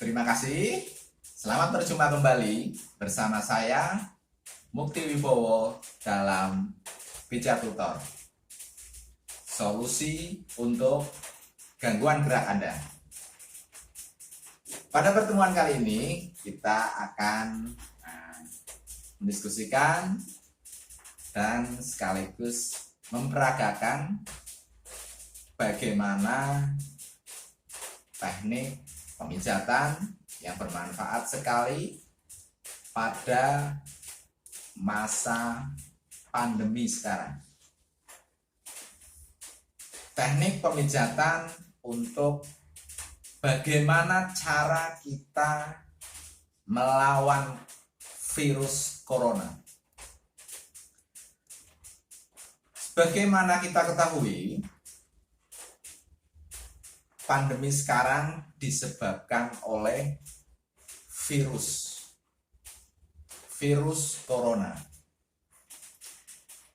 Terima kasih. Selamat berjumpa kembali bersama saya Mukti Wibowo dalam Pijat Tutor. Solusi untuk gangguan gerak Anda. Pada pertemuan kali ini kita akan mendiskusikan dan sekaligus memperagakan bagaimana teknik pemijatan yang bermanfaat sekali pada masa pandemi sekarang. Teknik pemijatan untuk bagaimana cara kita melawan virus corona. Sebagaimana kita ketahui, pandemi sekarang disebabkan oleh virus corona.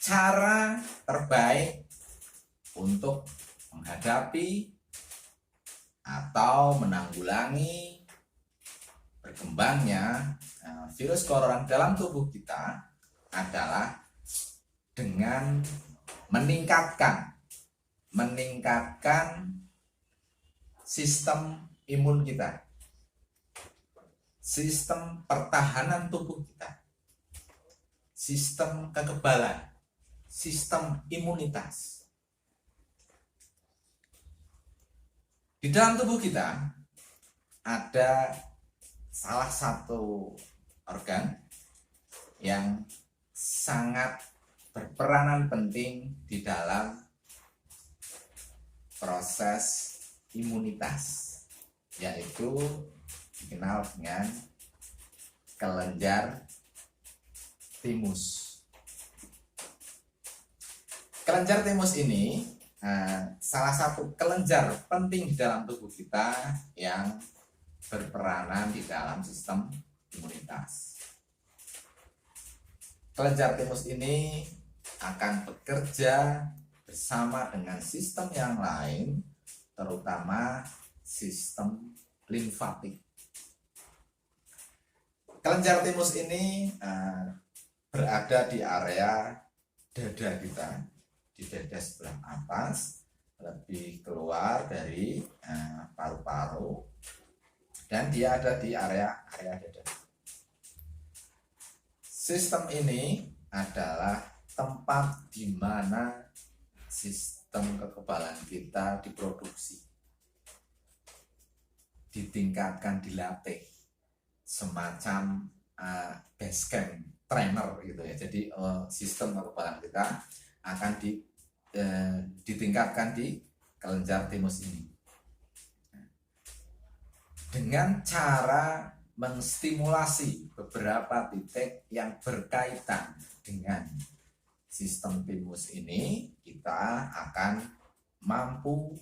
Cara terbaik untuk menghadapi atau menanggulangi berkembangnya virus corona dalam tubuh kita adalah dengan meningkatkan sistem imun kita, sistem pertahanan tubuh kita, sistem kekebalan, sistem imunitas. Di dalam tubuh kita ada salah satu organ yang sangat berperanan penting di dalam proses imunitas, yaitu dikenal dengan kelenjar timus. Kelenjar timus ini salah satu kelenjar penting di dalam tubuh kita yang berperanan di dalam sistem imunitas. Kelenjar timus ini akan bekerja bersama dengan sistem yang lain, terutama sistem limfatik. Kelenjar timus ini berada di area dada kita, di dada sebelah atas, lebih keluar dari paru-paru, dan dia ada di area dada. Sistem ini adalah tempat di mana sistem kekebalan kita diproduksi, ditingkatkan, dilatih, semacam base camp trainer gitu ya. Jadi sistem kekebalan kita akan ditingkatkan di kelenjar timus ini dengan cara menstimulasi beberapa titik yang berkaitan dengan sistem timus ini. Kita akan mampu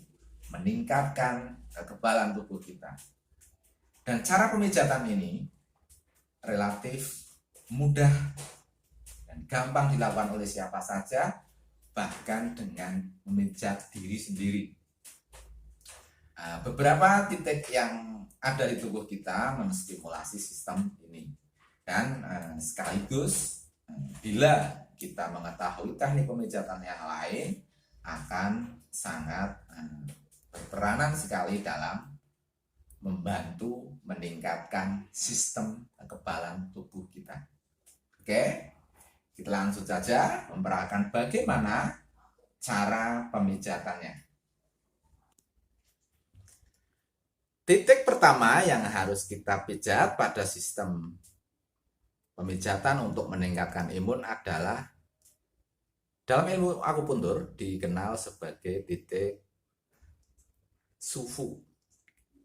meningkatkan kekebalan tubuh kita. Dan cara pemijatan ini relatif mudah dan gampang dilakukan oleh siapa saja, bahkan dengan memijat diri sendiri. Beberapa titik yang ada di tubuh kita menstimulasi sistem ini, dan sekaligus bila kita mengetahui teknik pemijatan yang lain, akan sangat berperanan sekali dalam membantu meningkatkan sistem kekebalan tubuh kita. Oke, kita langsung saja memperagakan bagaimana cara pemijatannya. Titik pertama yang harus kita pijat pada sistem pemijatan untuk meningkatkan imun adalah, dalam ilmu akupuntur dikenal sebagai titik sufu,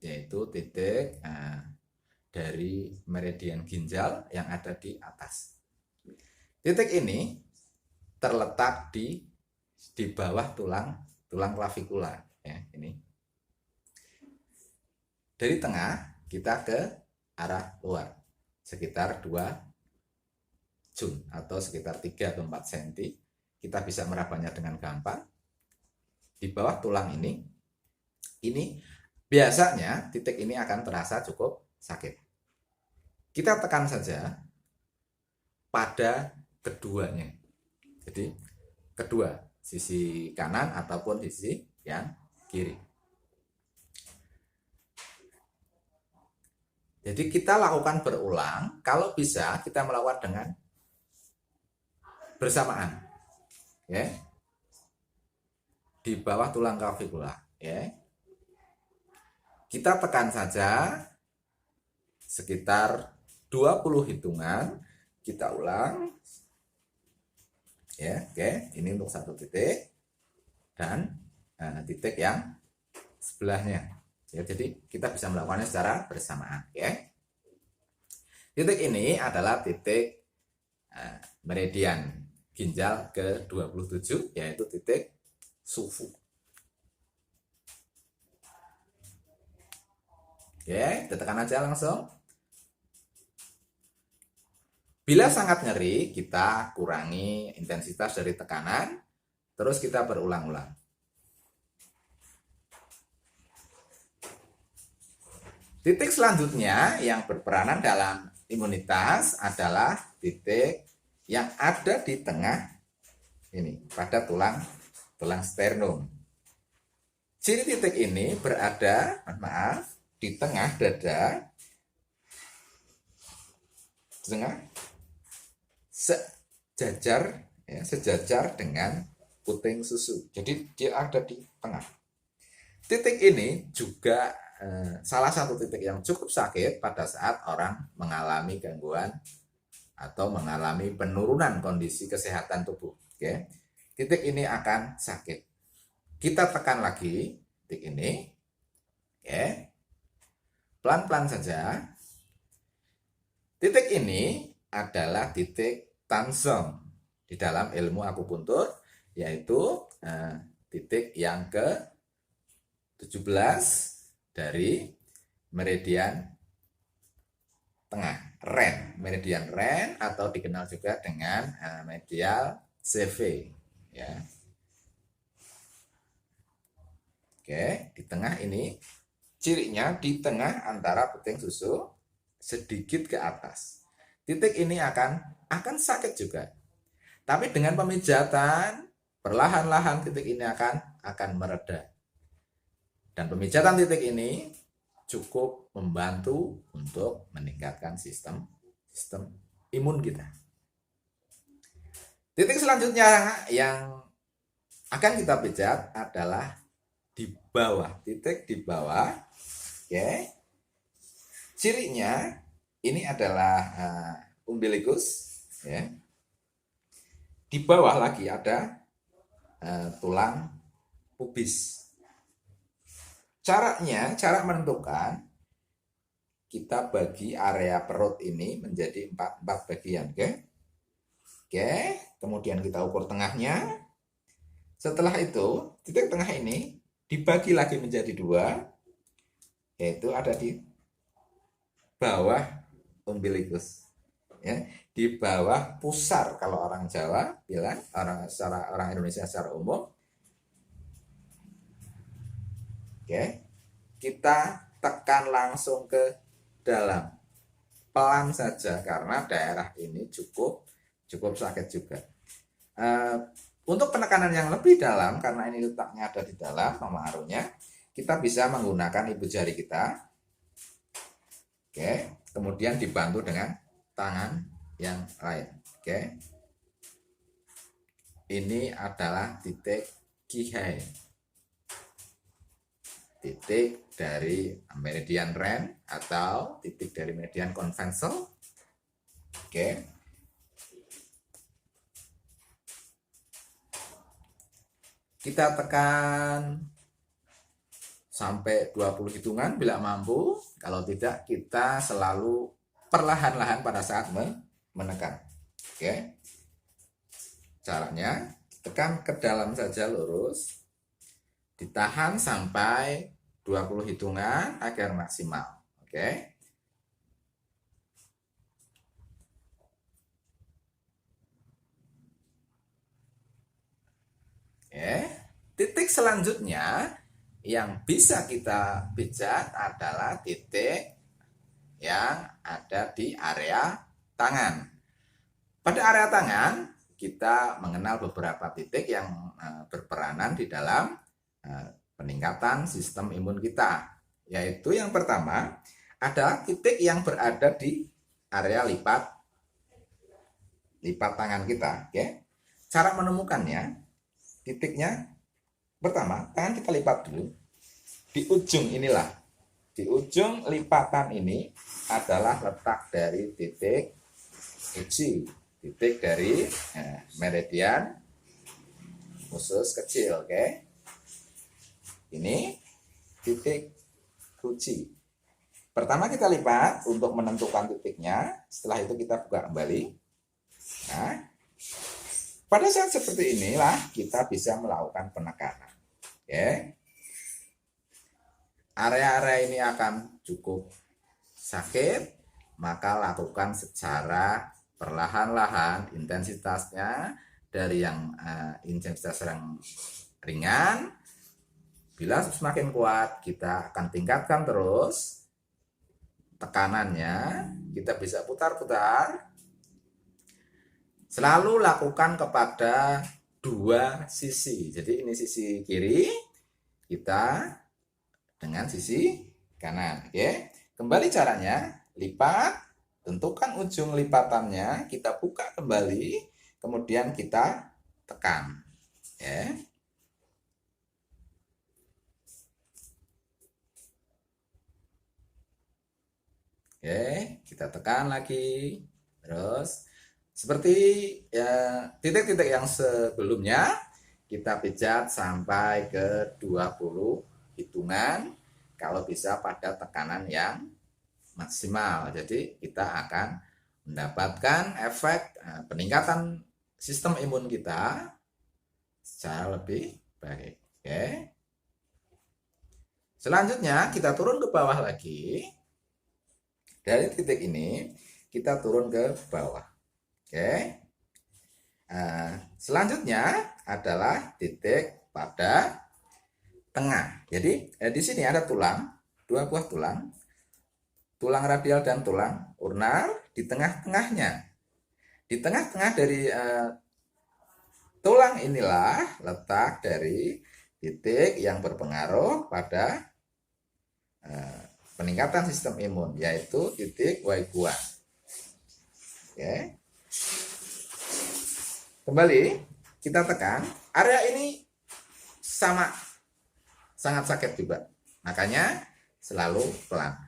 yaitu titik dari meridian ginjal yang ada di atas. Titik ini terletak di bawah tulang klavikula ya, ini. Dari tengah kita ke arah luar sekitar 2 jun atau sekitar 3 atau 4 cm. Kita bisa merabanya dengan gampang. Di bawah tulang ini biasanya titik ini akan terasa cukup sakit. Kita tekan saja pada keduanya. Jadi kedua, sisi kanan ataupun sisi yang kiri. Jadi kita lakukan berulang, kalau bisa kita melakukan dengan bersamaan. Ya. Di bawah tulang clavicula, ya. Kita tekan saja sekitar 20 hitungan, kita ulang. Ya, oke, ini untuk satu titik dan titik yang sebelahnya. Ya, jadi kita bisa melakukannya secara bersamaan, ya. Titik ini adalah titik meridian ginjal ke-27, yaitu titik sufu. Oke, kita tekan aja langsung. Bila sangat nyeri, kita kurangi intensitas dari tekanan, terus kita berulang-ulang. Titik selanjutnya yang berperanan dalam imunitas adalah titik yang ada di tengah ini, pada tulang sternum. Ciri titik ini berada, di tengah dada, sejajar dengan puting susu. Jadi dia ada di tengah. Titik ini juga salah satu titik yang cukup sakit pada saat orang mengalami gangguan atau mengalami penurunan kondisi kesehatan tubuh. Oke. Titik ini akan sakit. Kita tekan lagi titik ini. Oke. Pelan-pelan saja. Titik ini adalah titik Tansong di dalam ilmu akupuntur, yaitu titik yang ke-17 dari meridian tengah, Ren, meridian Ren, atau dikenal juga dengan medial CV, ya. Oke, di tengah ini cirinya di tengah antara puting susu sedikit ke atas. Titik ini akan sakit juga. Tapi dengan pemijatan perlahan-lahan titik ini akan mereda. Dan pemijatan titik ini cukup membantu untuk meningkatkan sistem imun kita. Titik selanjutnya yang akan kita pijat adalah di bawah, titik di bawah. Oke. Cirinya ini adalah umbilikus, ya. Di bawah lagi ada tulang pubis. Cara menentukan, kita bagi area perut ini menjadi 4 bagian, oke? Oke, kemudian kita ukur tengahnya. Setelah itu, titik tengah ini dibagi lagi menjadi 2, yaitu ada di bawah umbilikus, ya, di bawah pusar kalau orang Jawa bilang, orang Indonesia secara umum. Oke, kita tekan langsung ke dalam, pelan saja karena daerah ini cukup sakit juga. Untuk penekanan yang lebih dalam, karena ini letaknya ada di dalam pengaruhnya, kita bisa menggunakan ibu jari kita. Oke, kemudian dibantu dengan tangan yang lain. Oke, ini adalah titik Kihei, titik dari meridian Ren atau titik dari meridian konvensel. Oke. Kita tekan sampai 20 hitungan bila mampu. Kalau tidak, kita selalu perlahan-lahan pada saat menekan. Oke. Caranya, tekan ke dalam saja lurus. Ditahan sampai 20 hitungan agar maksimal. Oke. Oke. Titik selanjutnya yang bisa kita pijat adalah titik yang ada di area tangan. Pada area tangan, kita mengenal beberapa titik yang berperanan di dalam peningkatan sistem imun kita. Yaitu yang pertama, ada titik yang berada di area lipat tangan kita. Oke. Cara menemukannya, titiknya pertama, tangan kita lipat dulu. Di ujung inilah, di ujung lipatan ini adalah letak dari titik uji, titik dari meridian usus kecil. Oke. Ini titik uji. Pertama kita lipat untuk menentukan titiknya, setelah itu kita buka kembali. Nah, pada saat seperti inilah kita bisa melakukan penekanan. Oke. Area-area ini akan cukup sakit, maka lakukan secara perlahan-lahan, intensitasnya dari yang intensitas yang ringan. Bila semakin kuat, kita akan tingkatkan terus tekanannya. Kita bisa putar-putar. Selalu lakukan kepada dua sisi. Jadi ini sisi kiri, kita dengan sisi kanan. Oke. Kembali caranya, lipat, tentukan ujung lipatannya, kita buka kembali, kemudian kita tekan. Ya. Oke, kita tekan lagi. Terus seperti ya, titik-titik yang sebelumnya, kita pijat sampai ke 20 hitungan, kalau bisa pada tekanan yang maksimal. Jadi kita akan mendapatkan efek peningkatan sistem imun kita secara lebih baik. Oke. Selanjutnya kita turun ke bawah lagi. Dari titik ini kita turun ke bawah. Oke. Selanjutnya adalah titik pada tengah. Jadi di sini ada tulang, dua buah tulang radial dan tulang ulnar di tengah-tengahnya. Di tengah-tengah dari tulang inilah letak dari titik yang berpengaruh pada peningkatan sistem imun, yaitu titik Weiguan. Oke. Kembali kita tekan, area ini sama sangat sakit juga, makanya selalu pelan.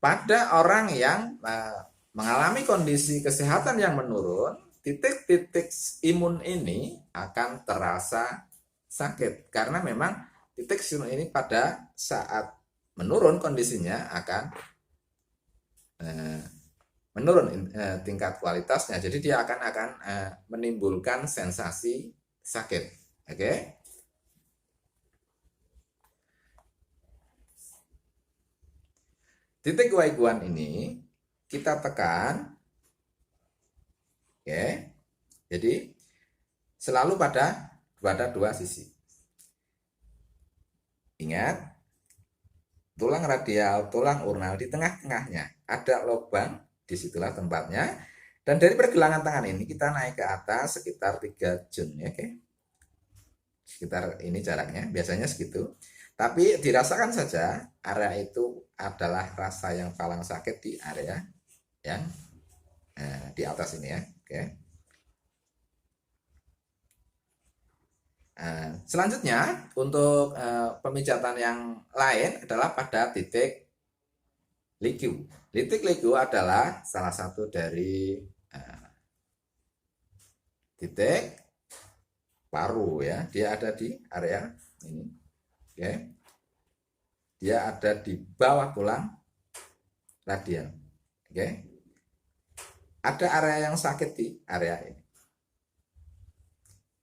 Pada orang yang mengalami kondisi kesehatan yang menurun, titik-titik imun ini akan terasa sakit, karena memang titik imun ini pada saat menurun kondisinya akan menurun tingkat kualitasnya, jadi dia akan menimbulkan sensasi sakit. Oke. Titik Weiguan ini kita tekan. Oke. Jadi selalu pada dua sisi. Ingat, tulang radial, tulang ulnar di tengah-tengahnya ada lubang, disitulah tempatnya. Dan dari pergelangan tangan ini kita naik ke atas sekitar 3 jun, ya, oke. Sekitar ini jaraknya, biasanya segitu. Tapi dirasakan saja, area itu adalah rasa yang paling sakit di area yang di atas ini, ya, oke. Selanjutnya untuk pemijatan yang lain adalah pada titik ligu. Titik ligu adalah salah satu dari titik paru, ya. Dia ada di area ini. Oke. Dia ada di bawah tulang radial. Oke. Ada area yang sakit di area ini.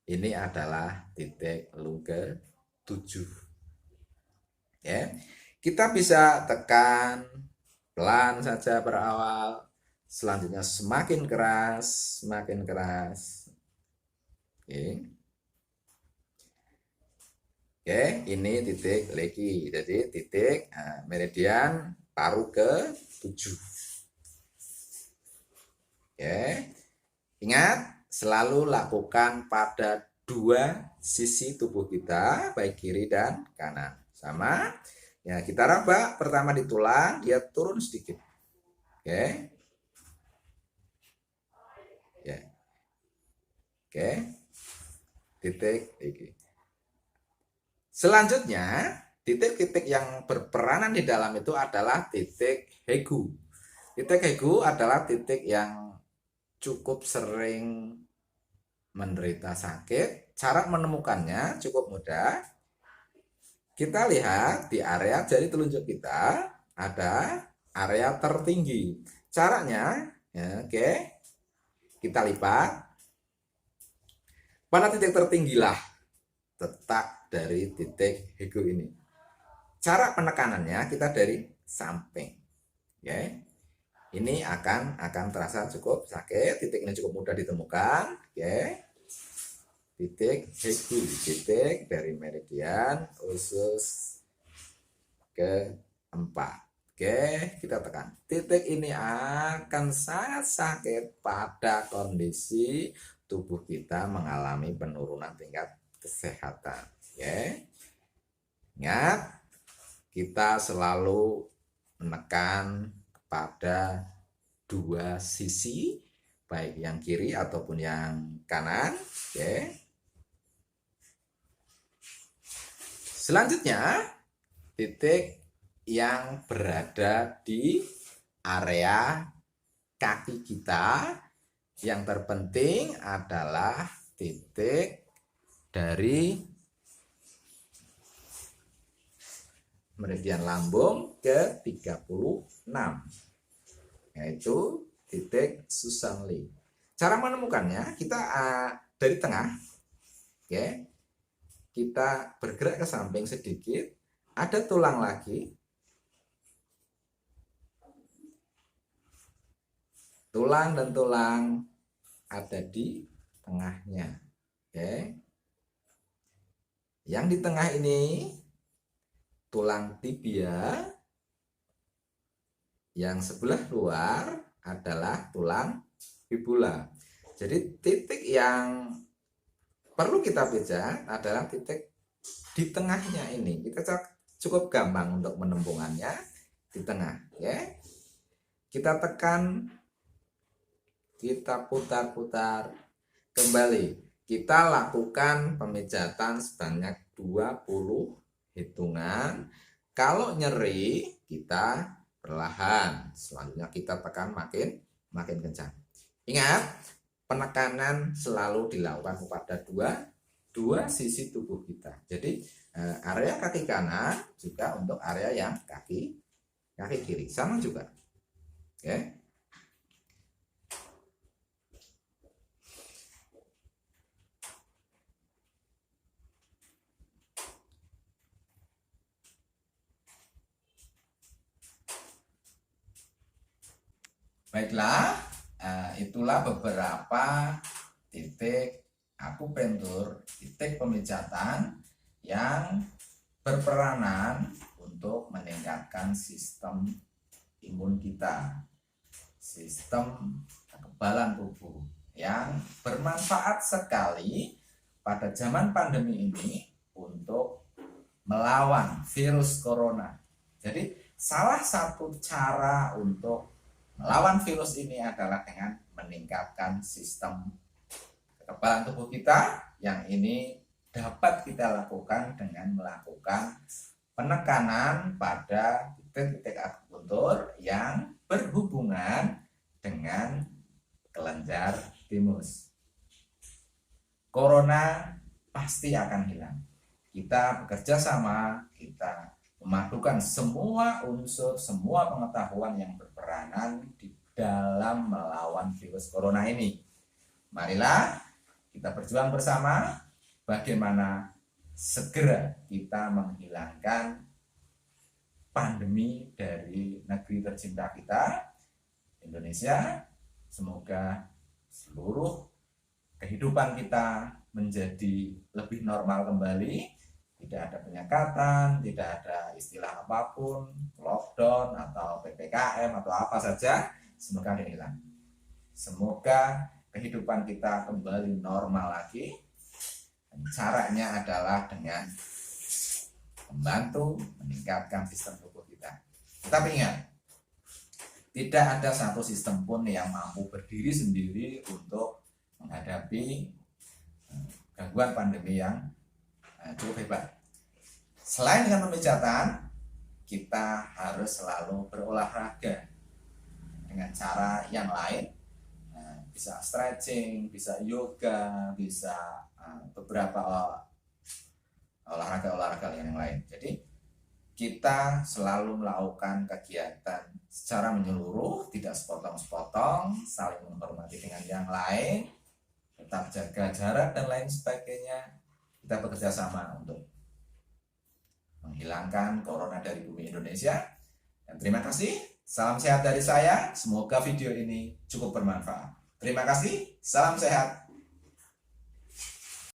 Ini adalah titik Lunge 7. Ya. Kita bisa tekan pelan saja berawal, selanjutnya semakin keras, semakin keras. Oke. Oke, ini titik legi. Jadi titik meridian paru ke 7. Oke. Ingat, selalu lakukan pada dua sisi tubuh kita, baik kiri dan kanan. Sama. Ya, kita raba pertama di tulang, dia turun sedikit. Oke. Ya. Oke. Titik iki. Selanjutnya, titik-titik yang berperanan di dalam itu adalah titik Hegu. Titik Hegu adalah titik yang cukup sering menderita sakit. Cara menemukannya cukup mudah. Kita lihat di area jari telunjuk kita ada area tertinggi. Caranya, ya, oke, kita lipat. Pada titik tertinggilah letak dari titik Hegu ini. Cara penekanannya kita dari samping. Oke. Ini akan terasa cukup sakit. Titik ini cukup mudah ditemukan. Oke. Titik Hegu, titik dari meridian usus keempat. Oke, kita tekan. Titik ini akan sangat sakit pada kondisi tubuh kita mengalami penurunan tingkat kesehatan. Oke. Ingat, kita selalu menekan pada dua sisi, baik yang kiri ataupun yang kanan. Oke. Selanjutnya, titik yang berada di area kaki kita. Yang terpenting adalah titik dari meridian lambung ke 36, yaitu titik Susanli. Cara menemukannya, kita dari tengah, oke, kita bergerak ke samping sedikit, ada tulang lagi, tulang dan tulang ada di tengahnya. Oke. Yang di tengah ini tulang tibia, yang sebelah luar adalah tulang fibula. Jadi titik yang perlu kita pijat adalah titik di tengahnya ini. Kita cukup gampang untuk menemukannya di tengah, ya. Kita tekan, kita putar-putar kembali. Kita lakukan pemijatan sebanyak 20 hitungan. Kalau nyeri, kita perlahan. Selanjutnya kita tekan makin kencang. Ingat, penekanan selalu dilakukan kepada dua sisi tubuh kita. Jadi area kaki kanan juga untuk area yang kaki kiri sama juga. Oke. Baiklah, itulah beberapa titik akupuntur, titik pemijatan yang berperanan untuk meningkatkan sistem imun kita, sistem kekebalan tubuh yang bermanfaat sekali pada zaman pandemi ini untuk melawan virus corona. Jadi salah satu cara untuk melawan virus ini adalah dengan meningkatkan sistem kekebalan tubuh kita, yang ini dapat kita lakukan dengan melakukan penekanan pada titik-titik akupuntur yang berhubungan dengan kelenjar timus. Corona pasti akan hilang. Kita bekerja sama, kita memadukan semua unsur, semua pengetahuan yang berperanan di dalam melawan virus corona ini. Marilah kita berjuang bersama bagaimana segera kita menghilangkan pandemi dari negeri tercinta kita, Indonesia. Semoga seluruh kehidupan kita menjadi lebih normal kembali. Tidak ada penyekatan, tidak ada istilah apapun, lockdown atau PPKM atau apa saja, semoga hilang. Semoga kehidupan kita kembali normal lagi. Dan caranya adalah dengan membantu meningkatkan sistem tubuh kita. Tetapi ingat, tidak ada satu sistem pun yang mampu berdiri sendiri untuk menghadapi gangguan pandemi yang cukup hebat. Selain dengan pemijatan, kita harus selalu berolahraga dengan cara yang lain. Bisa stretching, bisa yoga, bisa beberapa olahraga yang lain. Jadi kita selalu melakukan kegiatan secara menyeluruh, tidak sepotong-sepotong, saling menghormati dengan yang lain, tetap jaga jarak dan lain sebagainya. Kita bekerja sama untuk menghilangkan corona dari bumi Indonesia. Dan terima kasih, salam sehat dari saya. Semoga video ini cukup bermanfaat. Terima kasih, salam sehat.